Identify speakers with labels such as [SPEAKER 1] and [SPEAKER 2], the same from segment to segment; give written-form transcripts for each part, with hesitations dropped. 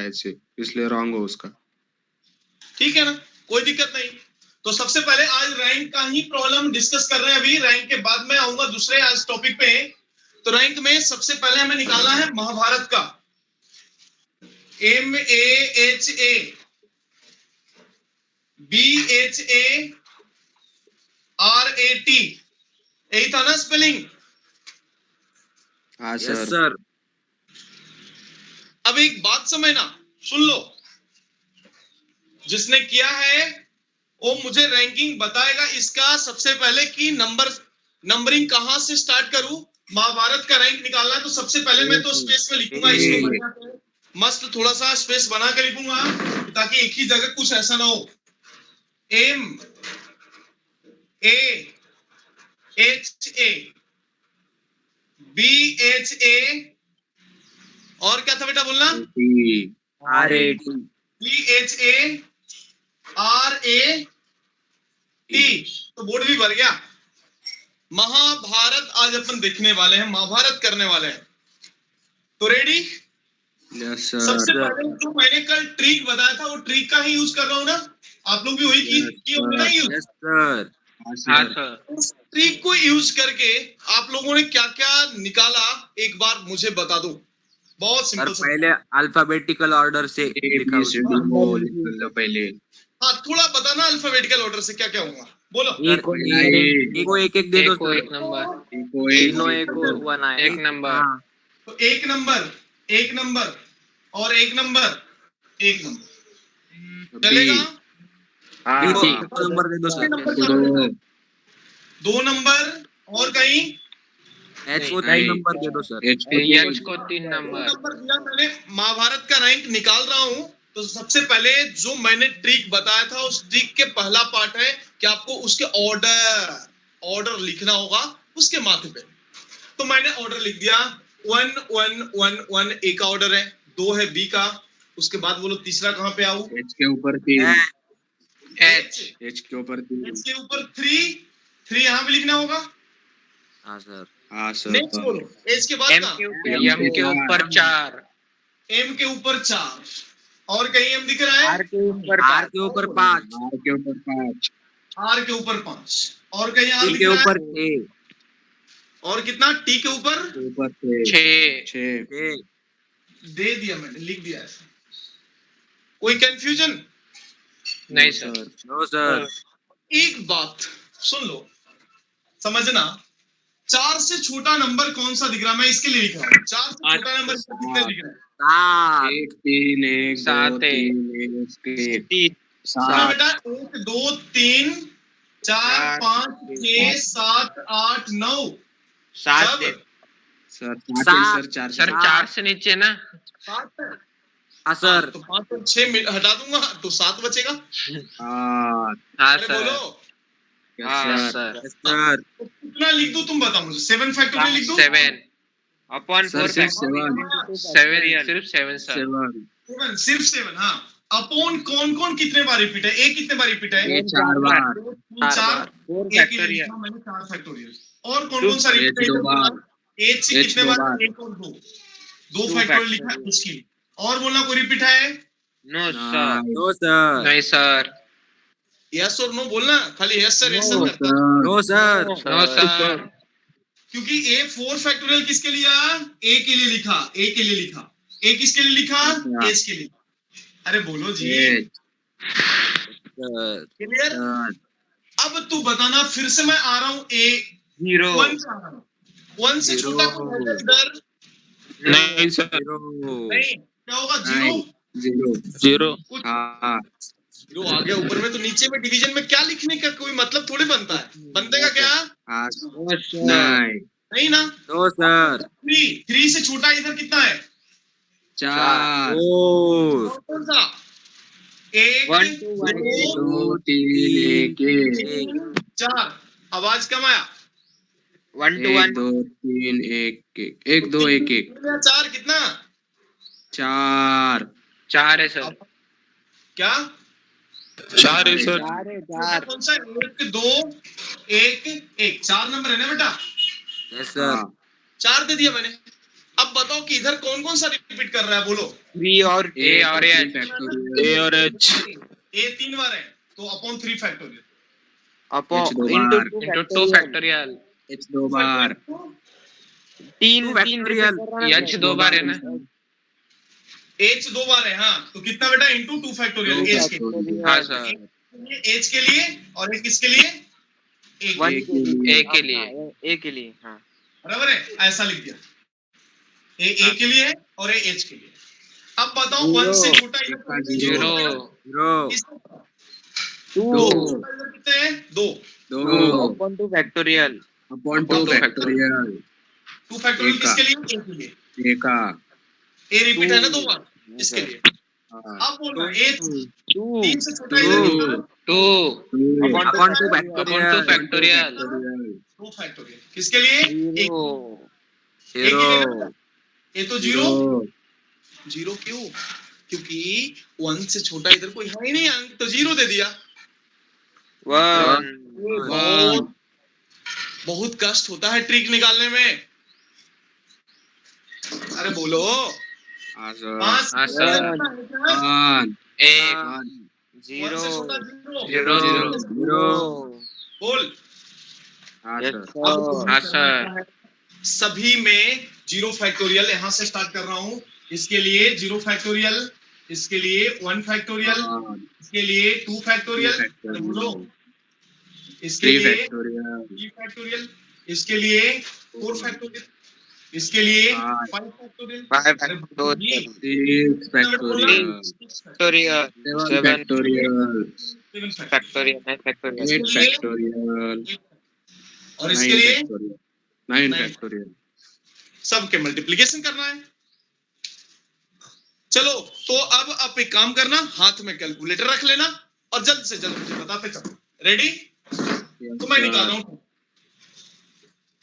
[SPEAKER 1] शायद से, इसलिए रॉन्ग हो उसका।
[SPEAKER 2] ठीक है ना, कोई दिक्कत नहीं। तो सबसे पहले आज रैंक का ही प्रॉब्लम डिस्कस कर रहे हैं। अभी रैंक के बाद में आऊंगा दूसरे आज टॉपिक पे। तो रैंक में सबसे पहले हमें निकालना है महाभारत का MAHA BHARAT, यही था ना स्पेलिंग?
[SPEAKER 1] हाँ
[SPEAKER 3] यस
[SPEAKER 1] सर।
[SPEAKER 3] सर।
[SPEAKER 2] अब एक बात समझना, सुन लो, जिसने किया है वो मुझे रैंकिंग बताएगा इसका सबसे पहले कि नंबरिंग कहां से स्टार्ट करूं। महाभारत का रैंक निकालना है तो सबसे पहले मैं तो स्पेस में लिखूंगा इसको बढ़िया से, मस्त थोड़ा सा स्पेस बना के लिखूंगा ताकि एक ही जगह कुछ ऐसा ना हो। MAHA BHA और क्या था बेटा बोलना?
[SPEAKER 3] RAT।
[SPEAKER 2] BHARAT। तो बोर्ड भी भर गया। महाभारत आज अपन देखने वाले हैं, महाभारत करने वाले हैं। तो रेडी?
[SPEAKER 1] यस
[SPEAKER 2] सबसे
[SPEAKER 1] सर।
[SPEAKER 2] पहले जो मैंने कल ट्रिक बताया था वो ट्रिक का ही यूज कर रहा हूँ ना, आप लोग भी वही की होंगे ना यूज?
[SPEAKER 3] Yes sir.
[SPEAKER 1] हाँ सर।
[SPEAKER 2] उस ट्रिक को यूज करके आप लोगों ने क्या क्या निकाला एक बार मुझे बता दो। बहुत
[SPEAKER 3] सर
[SPEAKER 2] सिंपल।
[SPEAKER 3] पहले अल्फाबेटिकल ऑर्डर से लिखा
[SPEAKER 1] ABCD पहले।
[SPEAKER 2] हाँ थोड़ा बताना अल्फाबेटिकल ऑर्डर से क्या क्या होगा, बोलो।
[SPEAKER 3] को एक दे दो सर।
[SPEAKER 4] एक नंबर,
[SPEAKER 3] तीनों एक वन आए।
[SPEAKER 4] एक नंबर।
[SPEAKER 2] तो एक नंबर और एक नंबर चलेगा?
[SPEAKER 3] दो नंबर दे दो सर।
[SPEAKER 2] 2 नंबर और कहीं
[SPEAKER 3] H को 3 नंबर दे दो सर।
[SPEAKER 4] H को 3 नंबर।
[SPEAKER 2] दिया। मैंने महाभारत का रैंक निकाल रहा हूं तो सबसे पहले जो मैंने ट्रिक बताया था उस ट्रिक के पहला पार्ट है कि आपको उसके ऑर्डर लिखना होगा उसके माथे पे। तो मैंने ऑर्डर लिख दिया 1 1 1 1 A का ऑर्डर है, 2 है B का, उसके बाद बोलो तीसरा कहां पे आऊं?
[SPEAKER 1] H के ऊपर 3।
[SPEAKER 2] H
[SPEAKER 1] के ऊपर 3।
[SPEAKER 2] H के ऊपर 3 यहां पे लिखना होगा।
[SPEAKER 3] हाँ सर।
[SPEAKER 1] हाँ सर।
[SPEAKER 2] नेक्स्ट बोलो H के बाद का
[SPEAKER 4] M के ऊपर 4,
[SPEAKER 2] M के ऊपर 4 और कहीं M दिख रहा है?
[SPEAKER 3] R के ऊपर 5।
[SPEAKER 1] R के ऊपर 5।
[SPEAKER 2] R के ऊपर 5 और कहीं R
[SPEAKER 3] T
[SPEAKER 2] दिख
[SPEAKER 3] के
[SPEAKER 2] रहा
[SPEAKER 3] ऊपर
[SPEAKER 2] है?
[SPEAKER 3] 6।
[SPEAKER 2] और कितना? T के ऊपर
[SPEAKER 4] 6।
[SPEAKER 2] दे दिया मैंने, लिख दिया ऐसा। कोई कंफ्यूजन?
[SPEAKER 4] नहीं सर।
[SPEAKER 3] No sir.
[SPEAKER 2] एक बात सुन लो, समझना, 4 से छोटा नंबर कौन सा दिख रहा है? मैं इसके लिए लिख रहा हूँ। 4 से छोटा नंबर कितने दिख रहा है?
[SPEAKER 1] 1 3 1 2 3 1
[SPEAKER 2] हाँ बेटा 1 2 3 4 5 6 7 8 9
[SPEAKER 4] 7
[SPEAKER 1] सर
[SPEAKER 4] 4 से नीचे ना।
[SPEAKER 2] 7
[SPEAKER 3] हाँ सर।
[SPEAKER 2] तो 5 और 6 हटा दूंगा तो 7 बचेगा।
[SPEAKER 4] हाँ
[SPEAKER 2] अरे
[SPEAKER 4] सर। हाँ सर।
[SPEAKER 3] सर
[SPEAKER 2] तो कितना लिख दूं तुम बताओ मुझे? 7 फैक्टोरियल लिख दूं?
[SPEAKER 4] 7 अपॉन 4 7 सिर्फ 7 सर।
[SPEAKER 2] 7 सिर्फ 7। हाँ अपॉन कौन कौन कितने बार रिपीट है? एक कितने बार रिपीट है?
[SPEAKER 1] 4 बार।
[SPEAKER 2] 4
[SPEAKER 4] फैक्टोरियल
[SPEAKER 2] मैंने 4 फैक्टोरियल। और कौन कौन सा रिपीट है?
[SPEAKER 1] 2 बार।
[SPEAKER 2] एक से कितने बार? 1 और 2 फैक्टोरियल लिखा है उसकी। और बोलना कोई रिपीट है?
[SPEAKER 4] No sir.
[SPEAKER 3] No sir.
[SPEAKER 4] नहीं सर।
[SPEAKER 2] यस और नो बोलना, खाली यस सर यस सर करता।
[SPEAKER 3] No sir.
[SPEAKER 4] No sir.
[SPEAKER 2] क्योंकि A 4 फैक्टोरियल किसके लिए? A के लिए लिखा, A के लिए लिखा। A किसके लिए लिखा? H के लिए। अरे बोलो जी। क्लियर? अब तू बताना, फिर से मैं आ रहा हूँ A
[SPEAKER 4] 0
[SPEAKER 2] 1 से छोटा कोई है इधर?
[SPEAKER 4] नहीं सर।
[SPEAKER 2] नहीं, क्या होगा? 0
[SPEAKER 1] हाँ
[SPEAKER 2] 0 आ गया ऊपर में, तो नीचे में डिवीजन में क्या लिखने का कोई मतलब थोड़ी बनता है। बनते का क्या? नहीं ना।
[SPEAKER 3] No sir.
[SPEAKER 2] 3 से छोटा इधर कितना है?
[SPEAKER 1] 4
[SPEAKER 2] कौन सा? 1 2
[SPEAKER 1] 3 1
[SPEAKER 2] 4। आवाज कम आया।
[SPEAKER 4] 1 2 1
[SPEAKER 1] 2 3 1 1 2 1 1
[SPEAKER 2] 4 कितना?
[SPEAKER 4] 4 है सर।
[SPEAKER 2] क्या?
[SPEAKER 4] 4 है सर।
[SPEAKER 2] कौन सा? 1 2 1 1 4 नंबर है ना बेटा?
[SPEAKER 3] Yes sir.
[SPEAKER 2] 4 दे दिया मैंने। अब बताओ कि इधर कौन कौन सा रिपीट कर रहा है, बोलो।
[SPEAKER 4] B और A और H.
[SPEAKER 3] A और H.
[SPEAKER 2] ए 3 बार है तो अपॉन 3 फैक्टोरियल,
[SPEAKER 3] H दो
[SPEAKER 4] into
[SPEAKER 3] बार.
[SPEAKER 4] into 2 factorial.
[SPEAKER 3] H दो बार.
[SPEAKER 4] 3
[SPEAKER 3] factorial.
[SPEAKER 4] H 2 बार है ना.
[SPEAKER 2] एच 2 बार है, हाँ, तो कितना बेटा, इंटू 2 फैक्टोरियल एच के लिए,
[SPEAKER 4] हाँ सर.
[SPEAKER 2] एच के लिए, और एक किसके लिए, ए के लिए।
[SPEAKER 4] A के लिए. A के लिए. हाँ.
[SPEAKER 2] बराबर है, ऐसा लिख दिया, ए के लिए और ए एच के लिए। अब बताओ 1 से छोटा इधर
[SPEAKER 4] Zero.
[SPEAKER 3] Zero.
[SPEAKER 2] दो
[SPEAKER 3] दो.
[SPEAKER 2] कितने हैं, दो
[SPEAKER 3] दो.
[SPEAKER 4] Upon 2 factorial.
[SPEAKER 3] Upon 2 factorial.
[SPEAKER 2] 2 factorial
[SPEAKER 3] एक का.
[SPEAKER 2] किसके लिए, ए के लिए,
[SPEAKER 3] A का.
[SPEAKER 2] ए रिपीट है ना 2 बार, इसके लिए।
[SPEAKER 3] हाँ.
[SPEAKER 2] अब बोलना ए
[SPEAKER 4] 2.
[SPEAKER 2] 3 से छोटा इधर कितना,
[SPEAKER 4] 2.
[SPEAKER 3] Upon 2
[SPEAKER 4] Upon 2 factorial.
[SPEAKER 2] 2 फैक्टोरियल किसके लिए, एक,
[SPEAKER 4] 0.
[SPEAKER 2] ए के लिए ना,
[SPEAKER 3] Zero.
[SPEAKER 2] ए तो जीरो, जीरो क्यों, क्योंकि 1 से छोटा इधर कोई है ही नहीं अंक, तो जीरो दे दिया।
[SPEAKER 4] 1.
[SPEAKER 2] बहुत बहुत कष्ट होता है ट्रिक निकालने में, अरे बोलो।
[SPEAKER 3] हाँ सर.
[SPEAKER 2] 5
[SPEAKER 4] हाँ, सर.
[SPEAKER 3] 1.
[SPEAKER 4] 1.
[SPEAKER 2] 0 से छोटा
[SPEAKER 4] 0.
[SPEAKER 2] 0
[SPEAKER 4] 0.
[SPEAKER 3] 0.
[SPEAKER 2] बोल।
[SPEAKER 3] हाँ
[SPEAKER 4] Yes,
[SPEAKER 3] सर.
[SPEAKER 2] अब
[SPEAKER 4] हाँ सर.
[SPEAKER 2] सभी में 0 फैक्टोरियल यहाँ से स्टार्ट कर रहा हूँ, इसके लिए 0 फैक्टोरियल, इसके लिए 1 फैक्टोरियल, इसके लिए 2 फैक्टोरियल, अरे बोलो, इसके
[SPEAKER 3] 3
[SPEAKER 2] लिए
[SPEAKER 3] factorial.
[SPEAKER 2] 3 फैक्टोरियल, इसके लिए 4 फैक्टोरियल, इसके लिए 5 फैक्टोरियल,
[SPEAKER 4] 5
[SPEAKER 2] अरे
[SPEAKER 4] factorial.
[SPEAKER 3] 6 factorial.
[SPEAKER 4] factorial.
[SPEAKER 3] 7
[SPEAKER 4] 7
[SPEAKER 3] factorial.
[SPEAKER 4] factorial. 9 factorial.
[SPEAKER 3] 8 factorial.
[SPEAKER 2] और
[SPEAKER 3] 9
[SPEAKER 2] इसके लिए
[SPEAKER 3] factorial. 9
[SPEAKER 2] 9
[SPEAKER 3] factorial.
[SPEAKER 2] सबके मल्टीप्लिकेशन करना है। चलो तो अब आप एक काम करना, हाथ में कैलकुलेटर रख लेना और जल्द से जल्द मुझे बताते चलो। रेडी? तो मैं निकाल रहा हूं,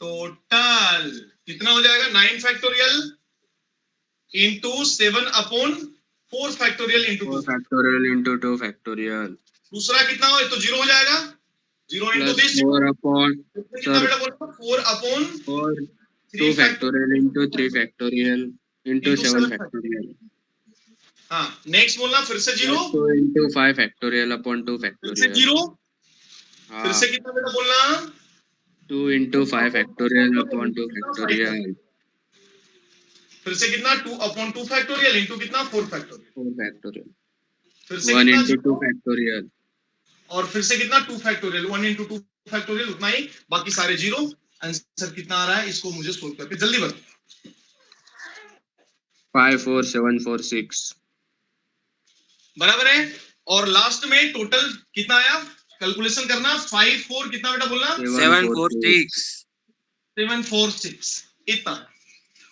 [SPEAKER 2] टोटल कितना हो जाएगा, 9 factorial into 7 upon 4 factorial into
[SPEAKER 3] 4 factorial into 2 factorial.
[SPEAKER 2] दूसरा कितना हो, तो जीरो हो जाएगा, 0 इंटू
[SPEAKER 3] Plus
[SPEAKER 2] दिस
[SPEAKER 3] 4 upon
[SPEAKER 2] कितना बेटा बोलो, 4 upon
[SPEAKER 3] 4 2 factorial into 3 factorial into 7 factorial.
[SPEAKER 2] हाँ, नेक्स्ट बोलना फिर से zero,
[SPEAKER 3] Plus 2 into 5 factorial upon 2
[SPEAKER 2] फिर से
[SPEAKER 3] factorial.
[SPEAKER 2] जीरो,
[SPEAKER 3] हाँ.
[SPEAKER 2] फिर से कितना बेटा बोलना,
[SPEAKER 3] 2 into 5 factorial upon 2 factorial.
[SPEAKER 2] फिर से कितना, 2 अपॉन 2 फैक्टोरियल इंटू कितना, 4 फैक्टोरियल,
[SPEAKER 3] 4 factorial.
[SPEAKER 2] फिर से
[SPEAKER 3] 1
[SPEAKER 2] कितना
[SPEAKER 3] into 2 factorial.
[SPEAKER 2] और फिर से कितना, 2 फैक्टोरियल, 1 इंटू 2 फैक्टोरियल, उतना ही, बाकी सारे जीरो। आंसर कितना आ रहा है, इसको मुझे सोल्व करके जल्दी बताओ।
[SPEAKER 3] 5 4 7 4 6.
[SPEAKER 2] बराबर है, और लास्ट में टोटल कितना आया, कैलकुलेशन करना, 5 4 कितना बेटा बोलना,
[SPEAKER 3] 7 4 6.
[SPEAKER 2] 7 4 6 इतना।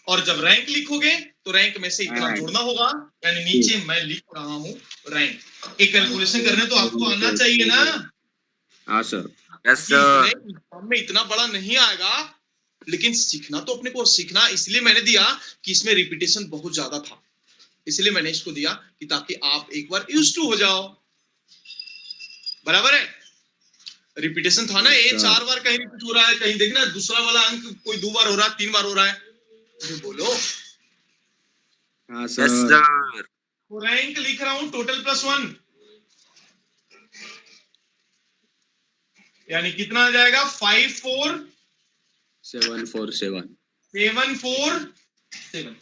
[SPEAKER 2] और जब रैंक लिखोगे तो रैंक में से इतना जोड़ना होगा, यानी नीचे मैं लिख रहा हूँ रैंक। एक कैलकुलेशन करने तो आपको आना चाहिए ना।
[SPEAKER 3] हाँ सर. Yes sir.
[SPEAKER 2] एग्जाम में इतना बड़ा नहीं आएगा, लेकिन सीखना तो अपने को सीखना, इसलिए मैंने दिया कि इसमें रिपीटेशन बहुत ज्यादा था, इसलिए मैंने इसको दिया कि ताकि आप एक बार यूज्ड टू हो जाओ। बराबर है, रिपीटेशन था ना, ये 4 बार कहीं रिपीट हो रहा है, कहीं देखना दूसरा वाला अंक कोई 2 बार हो रहा है, 3 बार हो रहा है, तो बोलो।
[SPEAKER 3] हाँ सर.
[SPEAKER 2] तो रैंक लिख रहा हूं टोटल प्लस 1, यानी कितना आ जाएगा, 5 4
[SPEAKER 3] 7 4 7.
[SPEAKER 2] 7 4 7।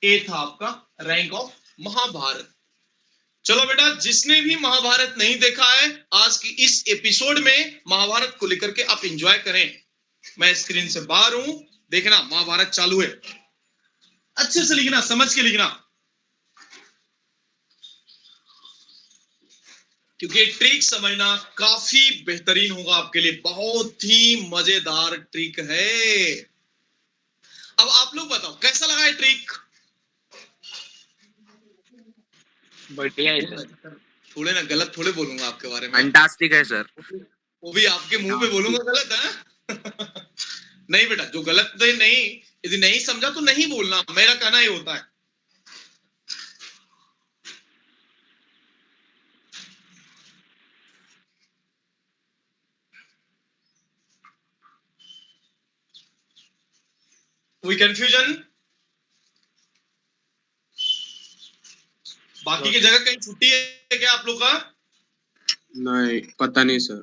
[SPEAKER 2] ए था आपका रैंक ऑफ महाभारत। चलो बेटा, जिसने भी महाभारत नहीं देखा है, आज की इस एपिसोड में महाभारत को लेकर के आप एंजॉय करें। मैं स्क्रीन से बाहर हूं, देखना महाभारत चालू है, अच्छे से लिखना, समझ के लिखना, क्योंकि ट्रिक समझना काफी बेहतरीन होगा आपके लिए, बहुत ही मजेदार ट्रिक है। अब आप लोग बताओ कैसा लगा है ट्रिक?
[SPEAKER 4] बढ़िया है सर.
[SPEAKER 2] थोड़े ना गलत थोड़े बोलूंगा आपके बारे में,
[SPEAKER 3] फैंटास्टिक है सर.
[SPEAKER 2] वो भी आपके मुंह पे बोलूंगा गलत है। नहीं बेटा, जो गलत नहीं, यदि नहीं समझा तो नहीं बोलना, मेरा कहना ये होता है। कोई कंफ्यूजन? बाकी की जगह कहीं छुट्टी है क्या आप लोग का?
[SPEAKER 3] नहीं, पता नहीं सर।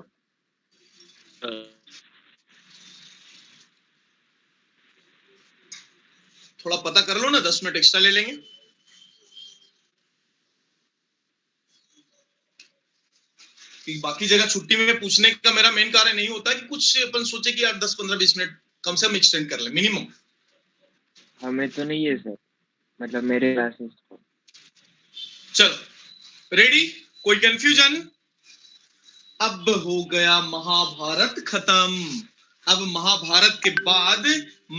[SPEAKER 2] थोड़ा पता कर लो ना, 10 मिनट एक्स्ट्रा ले लेंगे। कि बाकी जगह छुट्टी में पूछने का मेरा मेन कारण नहीं होता कि कुछ अपन सोचे कि यार 10 15 20 मिनट कम से कम एक्सटेंड कर ले मिनिमम।
[SPEAKER 4] हमें तो नहीं है सर, मतलब मेरे क्लासेस को।
[SPEAKER 2] चलो रेडी, कोई कंफ्यूजन? अब हो गया महाभारत खत्म। अब महाभारत के बाद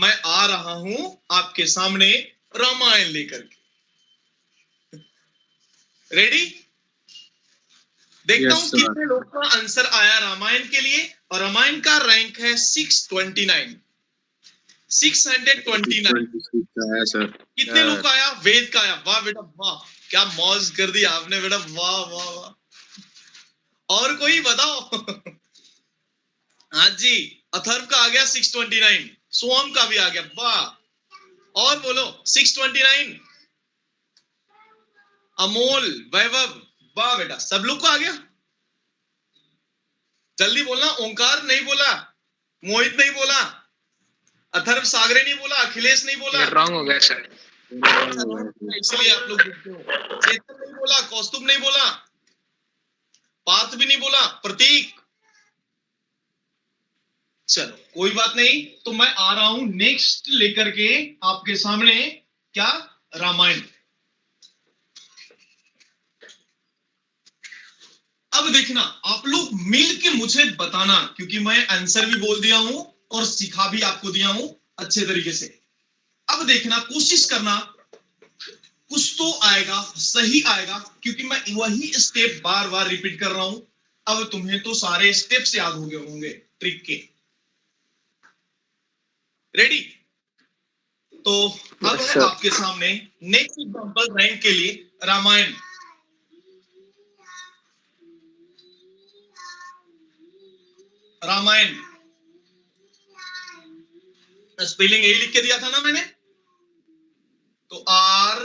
[SPEAKER 2] मैं आ रहा हूं आपके सामने रामायण लेकर के। रेडी? देखता
[SPEAKER 3] Yes,
[SPEAKER 2] हूं
[SPEAKER 3] sir.
[SPEAKER 2] कितने लोग का आंसर आया रामायण के लिए। और रामायण का रैंक है 629। 629
[SPEAKER 3] है सर।
[SPEAKER 2] कितने लोग का आया? वेद का आया। वाह बेटा वाह, क्या मौज कर दी आपने बेटा, वाह वाह वाह। और कोई बताओ? हाँ जी, अथर्व का आ गया 629, सोहम का भी आ गया, वाह। और बोलो 629। अमोल, वैभव, वाह बेटा, सब लोग को आ गया। जल्दी बोलना। ओंकार नहीं बोला, मोहित नहीं बोला, अथर्व सागरे नहीं बोला, अखिलेश नहीं बोला।
[SPEAKER 4] रॉन्ग हो गया सर।
[SPEAKER 2] इसलिए आप लोग देखते हो। चेतन नहीं बोला, कौस्तुभ नहीं बोला, पार्थ भी नहीं बोला, प्रतीक। चलो कोई बात नहीं, तो मैं आ रहा हूं नेक्स्ट लेकर के आपके सामने। क्या? रामायण। अब देखना, आप लोग मिल के मुझे बताना, क्योंकि मैं आंसर भी बोल दिया हूं और सिखा भी आपको दिया हूं अच्छे तरीके से। अब देखना, कोशिश करना, कुछ तो आएगा, सही आएगा, क्योंकि मैं वही स्टेप बार बार रिपीट कर रहा हूं। अब तुम्हें तो सारे स्टेप्स याद हो गए होंगे ट्रिक के। रेडी? तो अब
[SPEAKER 4] Yes,
[SPEAKER 2] है
[SPEAKER 4] sir.
[SPEAKER 2] आपके सामने नेक्स्ट एग्जांपल रैंक के लिए रामायण। रामायण स्पेलिंग यही लिख के दिया था ना मैंने, तो R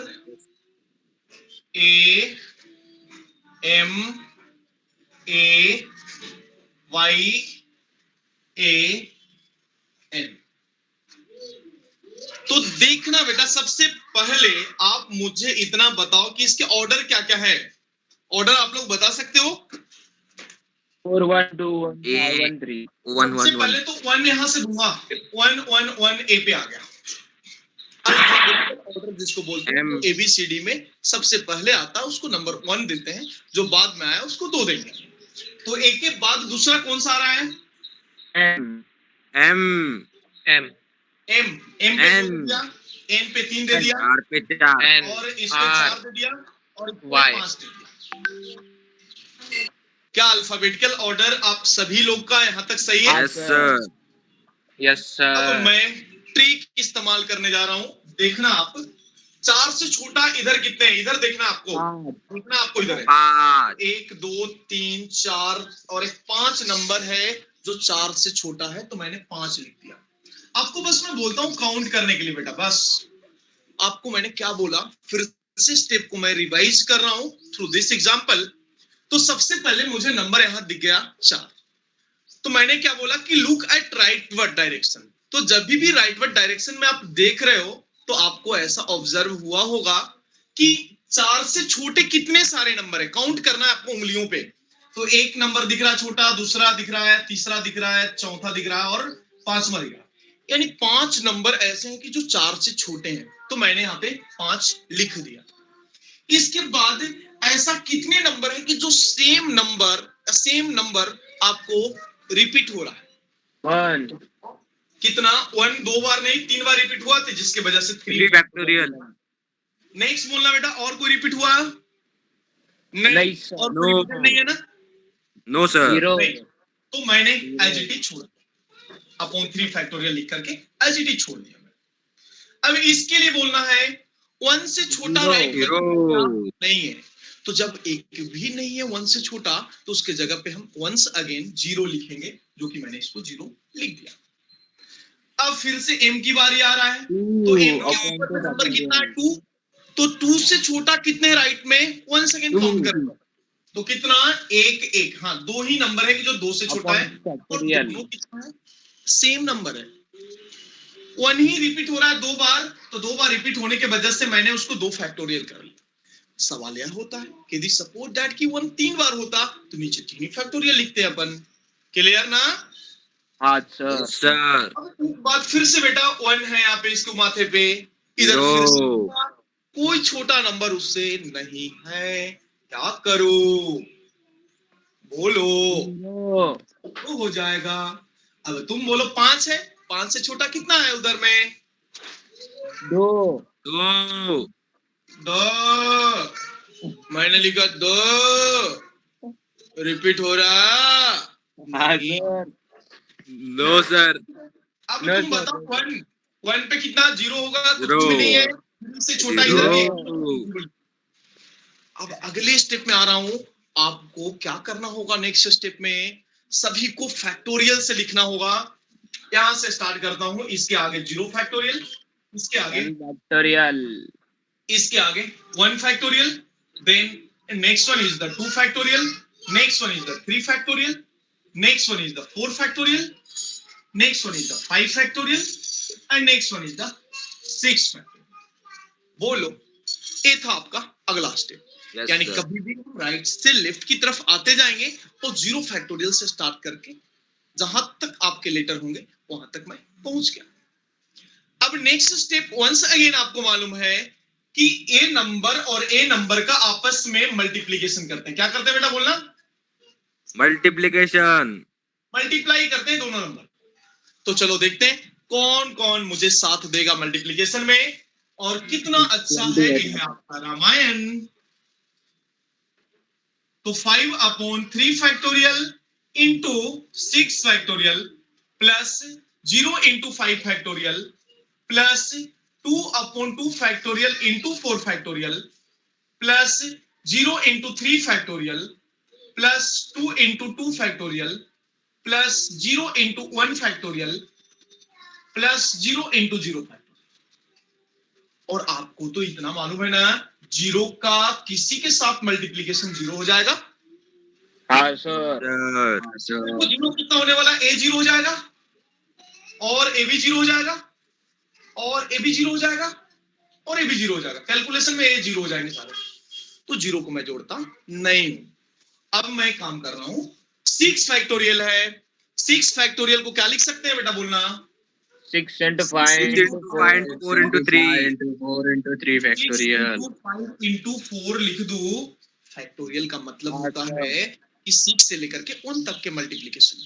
[SPEAKER 2] A M A Y A N। तो देखना बेटा, सबसे पहले आप मुझे इतना बताओ कि इसके ऑर्डर क्या क्या है। ऑर्डर आप लोग बता सकते हो?
[SPEAKER 4] 4 1 2 1 3।
[SPEAKER 2] सबसे पहले तो 1 यहां से दूंगा, 1 1 1 ए पे आ गया। ऑर्डर जिसको बोलते हैं तो ABCD में सबसे पहले आता है उसको नंबर 1 देते हैं, जो बाद में आया उसको 2 देंगे। तो ए के बाद दूसरा कौन सा आ रहा है?
[SPEAKER 4] M
[SPEAKER 3] M
[SPEAKER 4] M
[SPEAKER 2] M पे 2 दे दिया, N पे 3 दे दिया,
[SPEAKER 3] R पे 4
[SPEAKER 4] N
[SPEAKER 2] और इस पे 4 दे दिया, और इस पे
[SPEAKER 4] Y
[SPEAKER 2] 5 दे दिया। क्या अल्फाबेटिकल ऑर्डर आप सभी लोग का यहाँ तक सही है?
[SPEAKER 3] Yes sir.
[SPEAKER 4] Yes
[SPEAKER 2] अब
[SPEAKER 4] sir.
[SPEAKER 2] मैं ट्रिक इस्तेमाल करने जा रहा हूं। देखना आप, 4 से छोटा इधर कितने हैं? इधर देखना आपको, देखना आपको इधर है
[SPEAKER 3] 5
[SPEAKER 2] 1 2 3 4 और एक 5 नंबर है जो 4 से छोटा है, तो मैंने 5 लिख दिया। आपको बस मैं बोलता हूं काउंट करने के लिए बेटा, बस आपको मैंने क्या बोला, फिर से स्टेप को मैं रिवाइज कर रहा हूं थ्रू दिस एग्जांपल। तो सबसे पहले मुझे नंबर यहां दिख गया 4, तो मैंने क्या बोला कि लुक एट राइटवर्ड डायरेक्शन। तो जब भी राइटवर्ड डायरेक्शन में आप देख रहे हो तो आपको ऐसा ऑब्जर्व हुआ होगा कि 4 से छोटे कितने सारे नंबर है, काउंट करना है आपको उंगलियों पे। तो एक नंबर दिख रहा है छोटा, दूसरा दिख रहा है, तीसरा दिख रहा है, चौथा दिख रहा है और 5वां दिख रहा है। यानी 5 नंबर ऐसे हैं कि जो 4 से छोटे हैं, तो मैंने यहाँ पे 5 लिख दिया। इसके बाद ऐसा कितने नंबर है कि जो सेम नंबर आपको रिपीट हो रहा है?
[SPEAKER 4] 1
[SPEAKER 2] कितना? 1 2 बार नहीं, 3 बार रिपीट हुआ, तो जिसके वजह से
[SPEAKER 3] 3 फैक्टोरियल।
[SPEAKER 2] नेक्स्ट बोलना बेटा, और कोई रिपीट हुआ?
[SPEAKER 4] नहीं सर।
[SPEAKER 2] और कोई रिपीट नहीं है ना?
[SPEAKER 3] No sir.
[SPEAKER 4] 0
[SPEAKER 2] नहीं। तो मैंने एज इट इज छोड़ दिया, अपॉन 3 फैक्टोरियल लिख करके एज इट इज छोड़ दिया। अब इसके लिए बोलना है 1 से छोटा रैंक नहीं है, तो जब एक भी नहीं है 1 से छोटा, तो उसके जगह पे हम वंस अगेन 0 लिखेंगे, जो कि मैंने इसको 0 लिख दिया। अब फिर से m की बारी आ रहा है, तो m के ऊपर नंबर कितना है? 2। तो 2 से छोटा कितने राइट में 1 सेकेंड काउंट करेगा, तो कितना 1 1, हाँ 2 ही नंबर है कि जो 2 से छोटा है और दोनों कितना है सेम नंबर है। 1 ही रिपीट हो रहा है 2 बार, तो 2 बार रिपीट होने के वजह से मैंने उसको 2 फैक्टोरियल कर लिया। सवाल यह होता है कि यदि सपोज दैट कि 1 3 बार होता तो नीचे 3 ही फैक्टोरियल लिखते हैं अपन। क्लियर ना?
[SPEAKER 4] हाँ सर।
[SPEAKER 2] अब एक बात फिर से बेटा 1 है यहाँ पे इसको माथे पे, इधर फिर से कोई छोटा नंबर उससे नहीं है, क्या करूं? बोलो। तो हो जाएगा। अब तुम बोलो 5 है, 5 से छोटा कितना है उधर में?
[SPEAKER 4] 2
[SPEAKER 2] मैंने लिखा 2, रिपीट हो रहा।
[SPEAKER 3] No sir.
[SPEAKER 2] अब तुम बताओ 1 पे कितना 0 होगा? कुछ भी नहीं है, से छोटा इधर भी। अब अगले स्टेप में आ रहा हूं, आपको क्या करना होगा नेक्स्ट स्टेप में, सभी को फैक्टोरियल से लिखना होगा। यहां से स्टार्ट करता हूं, इसके आगे 0 फैक्टोरियल, इसके आगे
[SPEAKER 4] फैक्टोरियल,
[SPEAKER 2] इसके आगे 1 factorial, then next one is the 2 factorial, next one is the 3 factorial, next one is the 4 factorial, next one is the 5 factorial and next one is the 6 factorial. बोलो, ये था आपका अगला स्टेप। यानी कभी भी राइट से लेफ्ट की तरफ आते जाएंगे तो 0 फैक्टोरियल से स्टार्ट करके जहां तक आपके लेटर होंगे वहां तक मैं पहुंच गया। अब नेक्स्ट स्टेप वंस अगेन आपको मालूम है कि ए नंबर और ए नंबर का आपस में मल्टीप्लीकेशन करते हैं। क्या करते हैं बेटा, बोलना?
[SPEAKER 3] मल्टीप्लिकेशन,
[SPEAKER 2] मल्टीप्लाई करते हैं दोनों नंबर। तो चलो देखते हैं कौन कौन मुझे साथ देगा मल्टीप्लीकेशन में और कितना अच्छा है ये है आपका रामायण। तो 5/3 factorial into 6 factorial plus 0 into 5 factorial plus 2/2 factorial into 4 factorial plus 0 into 3 factorial plus 2 into 2 factorial plus 0 into 1 factorial plus 0 into 0 factorial. और आपको तो इतना मालूम है ना, 0 का किसी के साथ मल्टीप्लीकेशन 0 हो जाएगा।
[SPEAKER 4] हाँ सर।
[SPEAKER 2] तो 0 कितना होने वाला? a 0 हो जाएगा और a भी 0 हो जाएगा और a भी 0 हो जाएगा और a भी 0 हो जाएगा। कैलकुलेशन में a 0 हो जाएंगे सारे, तो 0 को मैं जोड़ता नहीं हूं। अब मैं काम कर रहा हूं, 6 फैक्टोरियल है, 6 फैक्टोरियल को क्या लिख सकते हैं बेटा, बोलना?
[SPEAKER 4] 6 into 5 into 4 into 3
[SPEAKER 3] factorial.
[SPEAKER 2] 5 into 4 लिख दूं। फैक्टोरियल का मतलब होता है कि 6 से लेकर के 1 तक के मल्टीप्लीकेशन,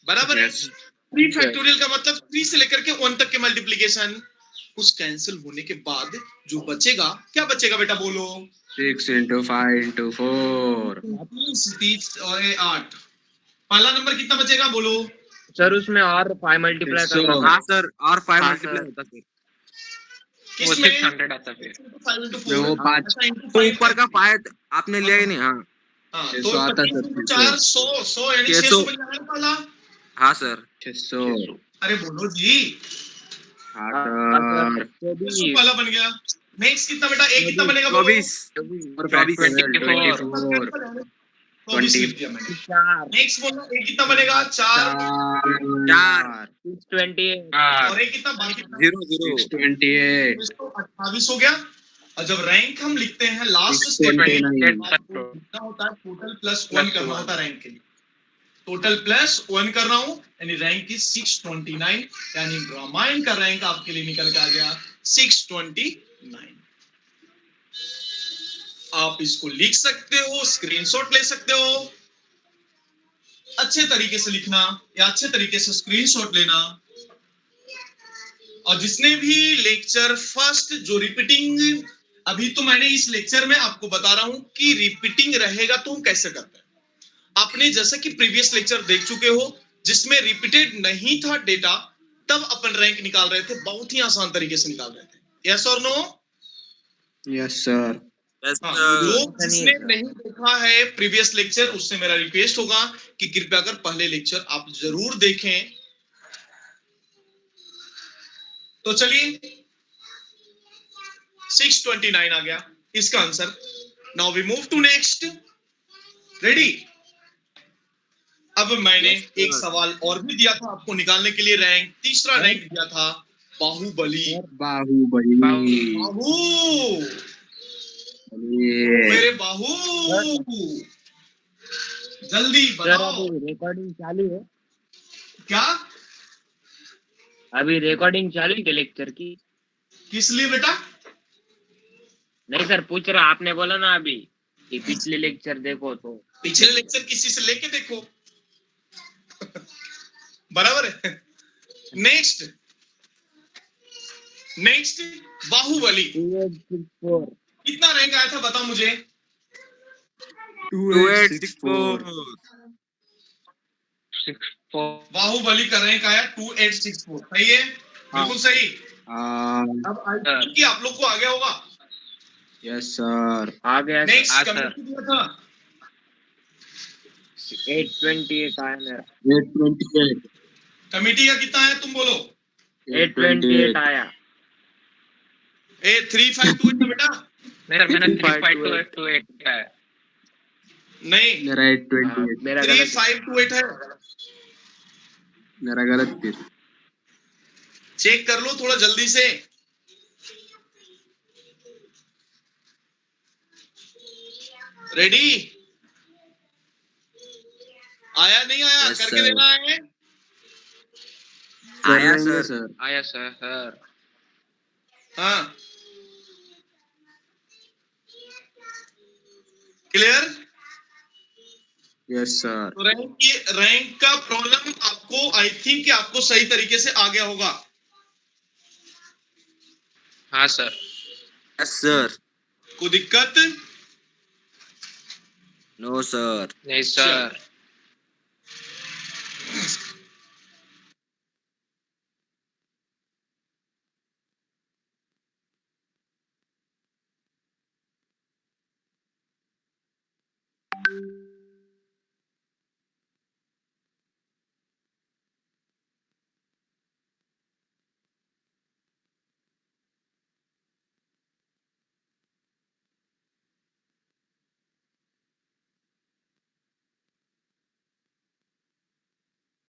[SPEAKER 2] बराबर है। 3 फैक्टोरियल का मतलब 3 से लेकर के 1 तक के मल्टीप्लीकेशन। कुछ कैंसिल होने के बाद जो बचेगा, क्या बचेगा बेटा, बोलो?
[SPEAKER 3] 6 into 5 into 4
[SPEAKER 2] और 8। पहला नंबर कितना बचेगा, बोलो?
[SPEAKER 4] सर उसमें और 5 मल्टीप्लाई करना।
[SPEAKER 3] हाँ सर, और 5 मल्टीप्लाई होता सर,
[SPEAKER 2] वो 600 आता फिर।
[SPEAKER 3] वो 5 तो ऊपर का 5 आपने लिया ही नहीं। हाँ,
[SPEAKER 2] तो 400 यानी 600 बन जाएगा पहला।
[SPEAKER 3] हाँ सर, 600।
[SPEAKER 2] अरे बोलो जी।
[SPEAKER 3] हाँ सर,
[SPEAKER 2] 600 पहला बन गया। नेक्स्ट कितना बेटा, एक कितना बनेगा?
[SPEAKER 3] 24
[SPEAKER 2] लिख दिया मैंने। नेक्स्ट बोलो, एक कितना बनेगा? 4
[SPEAKER 4] 628
[SPEAKER 2] और एक कितना बाकी?
[SPEAKER 3] 628
[SPEAKER 2] तो 28 हो गया। और जब रैंक हम लिखते हैं लास्ट स्टेप में कितना होता है, टोटल प्लस 1 करना होता है रैंक के लिए। टोटल प्लस 1 कर रहा हूं यानी रैंक इज 629, यानी रामायण का रैंक आपके लिए निकल के आ गया 629। आप इसको लिख सकते हो, स्क्रीनशॉट ले सकते हो, अच्छे तरीके से लिखना या अच्छे तरीके से स्क्रीनशॉट लेना। और जिसने भी लेक्चर फर्स्ट जो रिपीटिंग, अभी तो मैंने इस लेक्चर में आपको बता रहा हूं कि रिपीटिंग रहेगा तो हम कैसे करते हैं। आपने जैसा कि प्रीवियस लेक्चर देख चुके हो जिसमें रिपीटेड नहीं था डेटा, तब अपन रैंक निकाल रहे थे, बहुत ही आसान तरीके से निकाल रहे थे। यस और नो?
[SPEAKER 3] Yes sir.
[SPEAKER 2] लोग जिसने नहीं देखा है प्रीवियस लेक्चर, उससे मेरा रिक्वेस्ट होगा कि कृपया कर पहले लेक्चर आप जरूर देखें। तो चलिए 629 आ गया इसका answer. Now we move to next. Ready? अब मैंने एक सवाल और भी दिया था आपको निकालने के लिए रैंक, तीसरा रैंक दिया था बाहुबली।
[SPEAKER 3] बाहुबली
[SPEAKER 2] बाहू मेरे बाहू, जल्दी बताओ।
[SPEAKER 5] रिकॉर्डिंग चालू है?
[SPEAKER 2] क्या?
[SPEAKER 5] अभी रिकॉर्डिंग चालू है लेक्चर की?
[SPEAKER 2] किस लिए बेटा?
[SPEAKER 5] नहीं सर, पूछ रहा, आपने बोला ना अभी कि पिछले लेक्चर देखो, तो
[SPEAKER 2] पिछले लेक्चर किसी से लेके देखो। बराबर है। नेक्स्ट बाहुबली
[SPEAKER 5] 2864।
[SPEAKER 2] कितना रैंक आया था बता मुझे।
[SPEAKER 3] 2864
[SPEAKER 2] बाहुबली का रैंक आया 2864। सही है, बिल्कुल सही। अब आई कि आप लोग को आ गया होगा।
[SPEAKER 3] Yes sir.
[SPEAKER 5] आ गया।
[SPEAKER 2] नेक्स्ट कमेटी दिया था
[SPEAKER 5] 828 आया मेरा।
[SPEAKER 3] 828
[SPEAKER 2] कमेटी का कितना है तुम बोलो।
[SPEAKER 5] 828 आया।
[SPEAKER 2] 3528 बेटा।
[SPEAKER 4] मेरा 3528 है।
[SPEAKER 2] नहीं,
[SPEAKER 3] मेरा 828
[SPEAKER 5] मेरा गलत
[SPEAKER 2] 3528 है।
[SPEAKER 3] मेरा गलत फिर।
[SPEAKER 2] चेक कर लो थोड़ा जल्दी से। रेडी? आया नहीं आया?
[SPEAKER 3] Yes,
[SPEAKER 2] करके
[SPEAKER 3] sir.
[SPEAKER 2] देना है।
[SPEAKER 3] आया सर।
[SPEAKER 4] आया सर।
[SPEAKER 2] हाँ, क्लियर?
[SPEAKER 3] Yes sir.
[SPEAKER 2] तो रैंक का प्रॉब्लम आपको, आई थिंक कि आपको सही तरीके से आ गया होगा।
[SPEAKER 4] हाँ सर।
[SPEAKER 3] Yes sir.
[SPEAKER 2] कोई दिक्कत?
[SPEAKER 3] No sir.
[SPEAKER 4] नहीं सर।